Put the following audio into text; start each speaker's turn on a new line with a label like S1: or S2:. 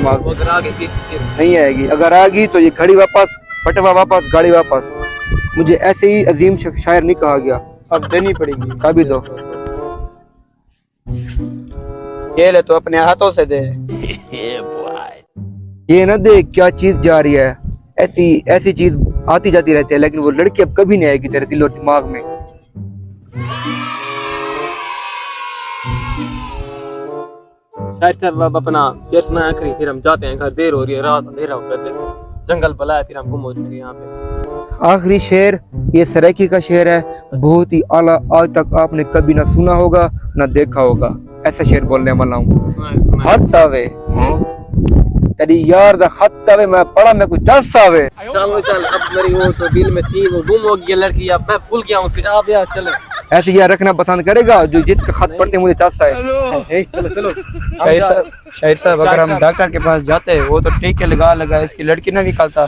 S1: दिमाग में।
S2: अगर आगे
S1: नहीं आएगी, अगर आ गई तो ये घड़ी वापस, फटवा वापस, गाड़ी वापस। मुझे ऐसे ही अजीम शायर नहीं कहा गया।
S2: अब देनी पड़ेगी।
S1: कभी दो,
S2: ये ले तो अपने हाथों से दे।
S1: ये ना दे क्या चीज जा रही है। ऐसी ऐसी चीज आती जाती रहती है, लेकिन वो लड़की अब कभी नहीं आएगी तेरे दिल और दिमाग में।
S2: शायर साहब अब अपना शेर सुनाया करिए, फिर हम जाते हैं घर, देर हो रही है, रात अंधेरा हो रहा है, देखो जंगल भला है, फिर हम गुम हो जाएंगे यहाँ पे।
S1: आखिरी शेर ये सराइकी का शेर है, बहुत ही आला, आज तक आपने कभी ना सुना होगा ना देखा होगा। ऐसा शेर बोलने वाला हूँ।
S2: सुनाए।
S1: हद आवे तेरी यार दा हद आवे, मैं पढ़ा मैं कुछ जस आवे।
S2: चलो चल, अब मेरी वो तो दिल में थी, वो गुम हो गई लड़की, अब मैं भूल गया हूँ उसकी। आप यार चले।
S1: ऐसे यार रखना पसंद करेगा जो जिसका खत पढ़ते मुझे चाहता है।
S2: चलो चलो।
S1: शाहिर साहब, अगर हम डॉक्टर के पास जाते हैं वो तो टीके लगा इसकी लड़की ना निकालता।